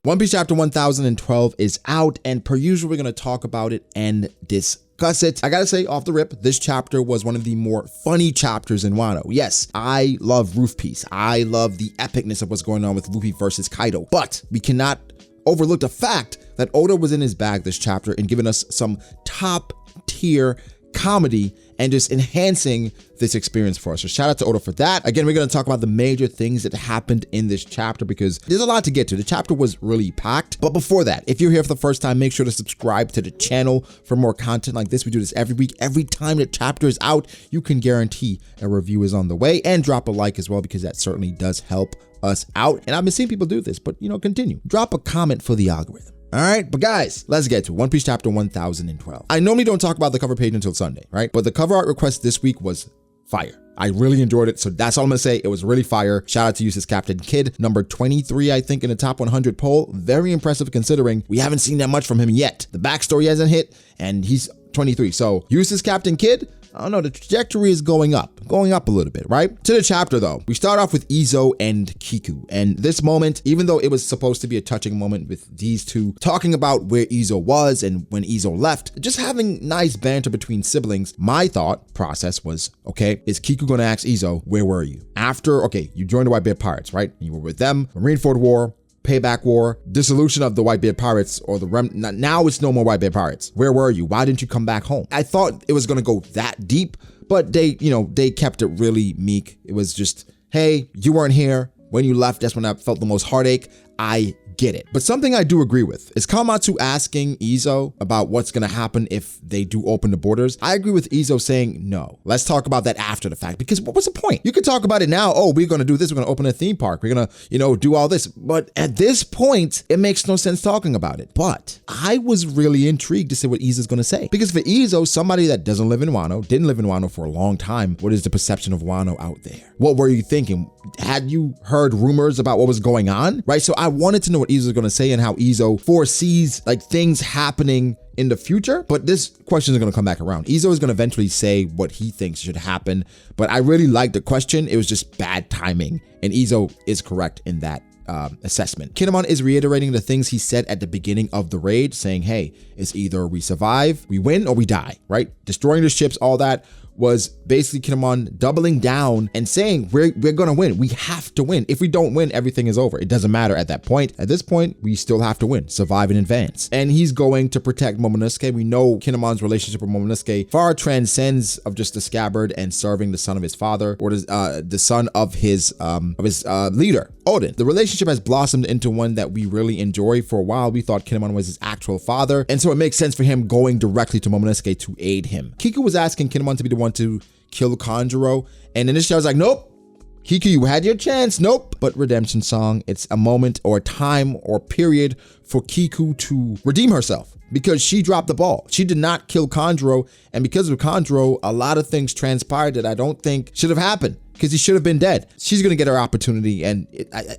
One Piece chapter 1012 is out, and per usual, we're going to talk about it and discuss it. I gotta say, off the rip, this chapter was one of the more funny chapters in Wano. Yes, I love Roof Piece. I love the epicness of what's going on with Luffy versus Kaido, but we cannot overlook the fact that Oda was in his bag this chapter and giving us some top tier comedy and just enhancing this experience for us. So shout out to Oda for that. Again, we're going to talk about the major things that happened in this chapter because there's a lot to get to. The chapter was really packed. But before that, if you're here for the first time, make sure to subscribe to the channel for more content like this. We do this every week. Every time the chapter is out, you can guarantee a review is on the way, and drop a like as well because that certainly does help us out. And I've been seeing people do this, but continue. Drop a comment for the algorithm. All right, but guys, let's get to One Piece chapter 1012. I normally don't talk about the cover page until Sunday, right? But the cover art request this week was fire. I really enjoyed it, so that's all I'm gonna say. It was really fire. Shout out to Useless Captain Kid, number 23, I think, in the top 100 poll. Very impressive considering we haven't seen that much from him yet. The backstory hasn't hit, and he's 23. So Useless Captain Kid, I don't know, the trajectory is going up a little bit, right? To the chapter though, we start off with Izo and Kiku. And this moment, even though it was supposed to be a touching moment with these two talking about where Izo was and when Izo left, just having nice banter between siblings, my thought process was, okay, is Kiku gonna ask Izo, where were you? After, okay, you joined the Whitebeard Pirates, right? You were with them, Marineford War, Payback War, dissolution of the Whitebeard Pirates, or now it's no more Whitebeard Pirates. Where were you? Why didn't you come back home? I thought it was gonna go that deep, but they kept it really meek. It was just, hey, you weren't here. When you left, that's when I felt the most heartache. I get it. But something I do agree with is Kawamatsu asking Izo about what's going to happen if they do open the borders. I agree with Izo saying, no, let's talk about that after the fact, because what's the point? You could talk about it now. Oh, we're going to do this. We're going to open a theme park. We're going to, do all this. But at this point, it makes no sense talking about it. But I was really intrigued to see what Izo's going to say. Because for Izo, somebody that doesn't live in Wano, didn't live in Wano for a long time, what is the perception of Wano out there? What were you thinking? Had you heard rumors about what was going on? Right? So I wanted to know what Izo's going to say and how Izo foresees things happening in the future. But this question is going to come back around. Izo is going to eventually say what he thinks should happen. But I really liked the question. It was just bad timing. And Izo is correct in that assessment. Kinemon is reiterating the things he said at the beginning of the raid, saying, hey, it's either we survive, we win, or we die, right? Destroying the ships, all that was basically Kinemon doubling down and saying, we're gonna win. We have to win. If we don't win, everything is over. It doesn't matter at that point. At this point, we still have to win, survive and advance. And he's going to protect Momosuke. We know Kinemon's relationship with Momosuke far transcends of just the scabbard and serving the son of his father, or the son of his leader, Odin. The relationship has blossomed into one that we really enjoy. For a while, we thought Kinemon was his actual father, and so it makes sense for him going directly to Momosuke to aid him. Kiku was asking Kinemon to be the one to kill Kanjuro, and initially I was like, nope, Kiku, you had your chance, nope. But redemption song, it's a moment or a time or period for Kiku to redeem herself because she dropped the ball. She did not kill Kanjuro, and because of Kanjuro, a lot of things transpired that I don't think should have happened, because he should have been dead. She's gonna get her opportunity, and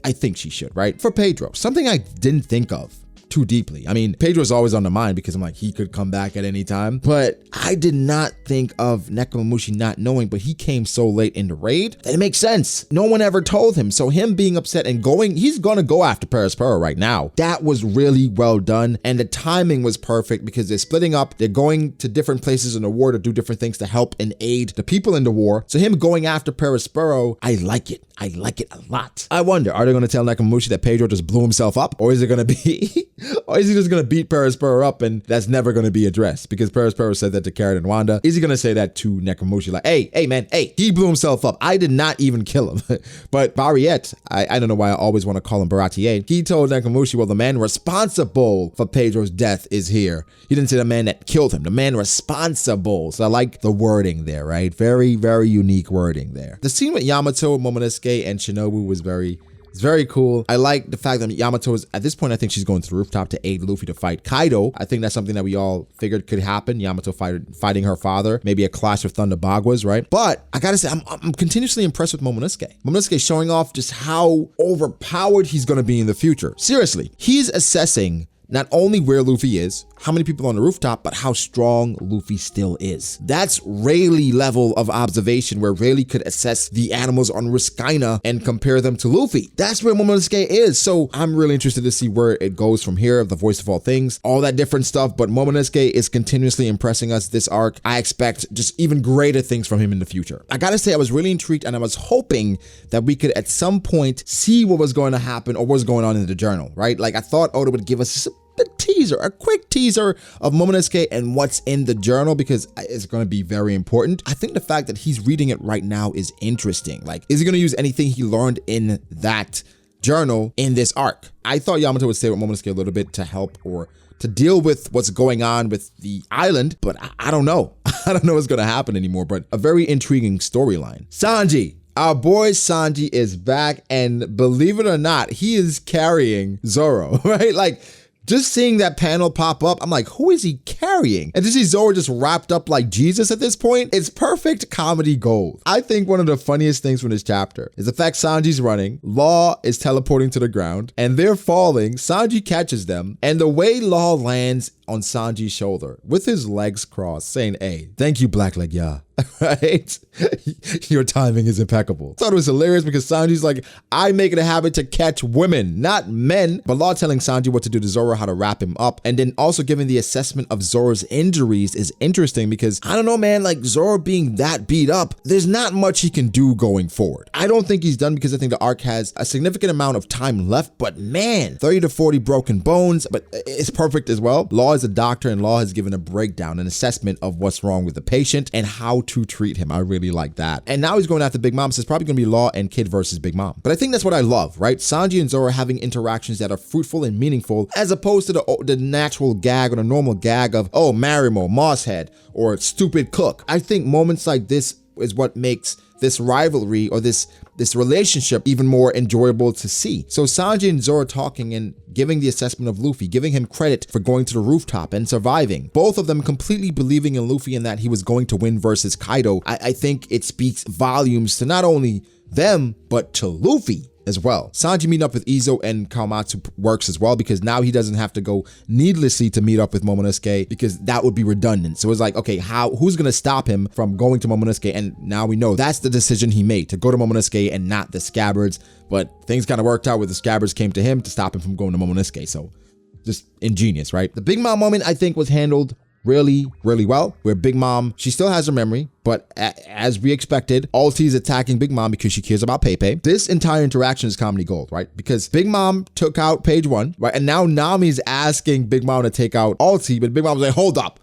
I think she should, right? For Pedro, something I didn't think of too deeply. I mean, Pedro's always on the mind because I'm like, he could come back at any time, but I did not think of Nekomamushi not knowing, but he came so late in the raid that it makes sense. No one ever told him. So him being upset and going, he's gonna go after Perospero right now. That was really well done. And the timing was perfect because they're splitting up. They're going to different places in the war to do different things to help and aid the people in the war. So him going after Perospero, I like it. I like it a lot. I wonder, are they going to tell Nekomamushi that Pedro just blew himself up? Or is it going to be, or is he just going to beat Perospero up and that's never going to be addressed? Because Perospero said that to Carrot and Wanda. Is he going to say that to Nekomamushi? Like, hey, man, he blew himself up. I did not even kill him. But Barriette, I don't know why I always want to call him Baratier. He told Nekomamushi, well, the man responsible for Pedro's death is here. He didn't say the man that killed him, the man responsible. So I like the wording there, right? Very, very unique wording there. The scene with Yamato, Momosuke, and Shinobu was very cool. I like the fact that Yamato is, at this point, I think she's going to the rooftop to aid Luffy to fight Kaido. I think that's something that we all figured could happen. Yamato fighting her father, maybe a clash of Thunder Bagwas, right? But I gotta say, I'm continuously impressed with Momosuke. Momosuke showing off just how overpowered he's gonna be in the future. Seriously, he's assessing not only where Luffy is, how many people on the rooftop, but how strong Luffy still is. That's Rayleigh level of observation, where Rayleigh could assess the animals on Riskaina and compare them to Luffy. That's where Momosuke is. So I'm really interested to see where it goes from here, the voice of all things, all that different stuff. But Momosuke is continuously impressing us this arc. I expect just even greater things from him in the future. I gotta say, I was really intrigued, and I was hoping that we could at some point see what was going to happen or what was going on in the journal, right? Like, I thought Oda would give us a quick teaser of Momosuke and what's in the journal, because it's going to be very important. I think the fact that he's reading it right now is interesting. Like, is he going to use anything he learned in that journal in this arc? I thought Yamato would stay with Momosuke a little bit to help or to deal with what's going on with the island, but I don't know. I don't know what's going to happen anymore, but a very intriguing storyline. Sanji. Our boy Sanji is back, and believe it or not, he is carrying Zoro, right? Like, just seeing that panel pop up, I'm like, who is he carrying? And to see Zoro just wrapped up like Jesus at this point, it's perfect comedy gold. I think one of the funniest things from this chapter is the fact Sanji's running, Law is teleporting to the ground, and they're falling. Sanji catches them, and the way Law lands on Sanji's shoulder with his legs crossed, saying, hey, thank you, Blackleg, yeah. Right? Your timing is impeccable. Thought it was hilarious because Sanji's like, I make it a habit to catch women, not men. But Law telling Sanji what to do to Zoro, how to wrap him up, and then also giving the assessment of Zoro's injuries is interesting because, I don't know, man, like Zoro being that beat up, there's not much he can do going forward. I don't think he's done because I think the arc has a significant amount of time left, but man, 30 to 40 broken bones, but it's perfect as well. Law is a doctor, and Law has given a breakdown, an assessment of what's wrong with the patient and how to treat him. I really like that. And now he's going after Big Mom, so it's probably going to be Law and Kid versus Big Mom. But I think that's what I love, right? Sanji and Zoro having interactions that are fruitful and meaningful, as opposed to the natural gag or the normal gag of, oh, Marimo, Mosshead, or stupid cook. I think moments like this is what makes this rivalry or this relationship even more enjoyable to see. So Sanji and Zoro talking and giving the assessment of Luffy, giving him credit for going to the rooftop and surviving. Both of them completely believing in Luffy and that he was going to win versus Kaido. I think it speaks volumes to not only them, but to Luffy as well. Sanji meeting up with Izo and Kawamatsu works as well, because now he doesn't have to go needlessly to meet up with Momosuke, because that would be redundant. So it's like, okay, who's gonna stop him from going to Momosuke? And now we know that's the decision he made, to go to Momosuke and not the Scabbards. But things kind of worked out where the Scabbards came to him to stop him from going to Momosuke. So just ingenious, right? The Big Mom moment, I think, was handled really, really well, where Big Mom, she still has her memory, but as we expected, Ulti's attacking Big Mom because she cares about Pepe. This entire interaction is comedy gold, right? Because Big Mom took out Page 1, right? And now Nami's asking Big Mom to take out Ulti, but Big Mom's like, hold up.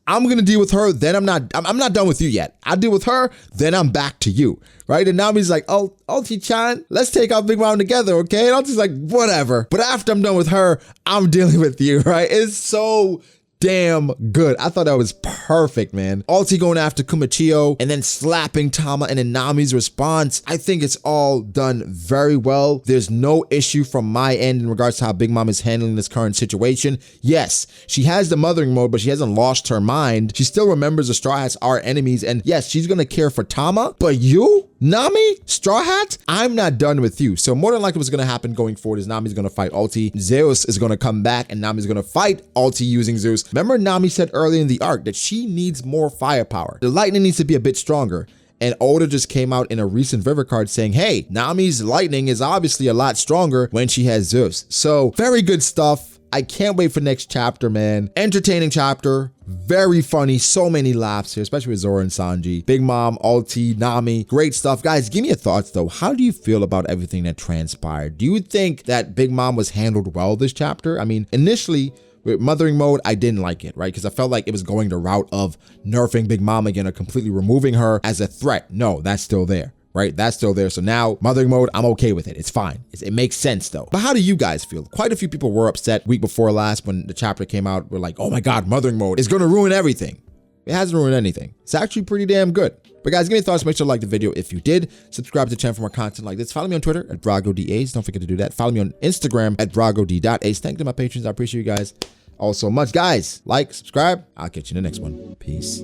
I'm gonna deal with her, then I'm not done with you yet. I'll deal with her, then I'm back to you, right? And Nami's like, oh, Ulti-chan, let's take out Big Mom together, okay? And Ulti's like, whatever. But after I'm done with her, I'm dealing with you, right? It's so damn good. I thought that was perfect, man. Ulti going after Kumachio and then slapping Tama, and then Nami's response. I think it's all done very well. There's no issue from my end in regards to how Big Mom is handling this current situation. Yes, she has the mothering mode, but she hasn't lost her mind. She still remembers the Straw Hats are enemies, and yes, she's gonna care for Tama, but you, Nami, Straw Hat, I'm not done with you. So more than likely what's gonna happen going forward is Nami's gonna fight Ulti. Zeus is gonna come back, and Nami's gonna fight Ulti using Zeus. Remember, Nami said earlier in the arc that she needs more firepower. The lightning needs to be a bit stronger. And Oda just came out in a recent River card saying, hey, Nami's lightning is obviously a lot stronger when she has Zeus. So very good stuff. I can't wait for next chapter, man. Entertaining chapter, very funny, so many laughs here, especially with Zoro and Sanji. Big Mom, Ulti, Nami, great stuff. Guys, give me your thoughts though. How do you feel about everything that transpired? Do you think that Big Mom was handled well this chapter? I mean, initially, with mothering mode, I didn't like it, right? Because I felt like it was going the route of nerfing Big Mom again or completely removing her as a threat. No, that's still there, right? That's still there. So now mothering mode, I'm okay with it. It's fine. It makes sense though. But how do you guys feel? Quite a few people were upset week before last when the chapter came out. We're like, oh my God, mothering mode is going to ruin everything. It hasn't ruined anything. It's actually pretty damn good. But guys, give me your thoughts. Make sure to like the video if you did. Subscribe to the channel for more content like this. Follow me on Twitter at BragoDAs. Don't forget to do that. Follow me on Instagram at BragoD.Ace. Thank you to my patrons. I appreciate you guys all so much. Guys, like, subscribe. I'll catch you in the next one. Peace.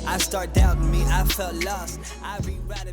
I start doubting me, I felt lost. I rewrite it.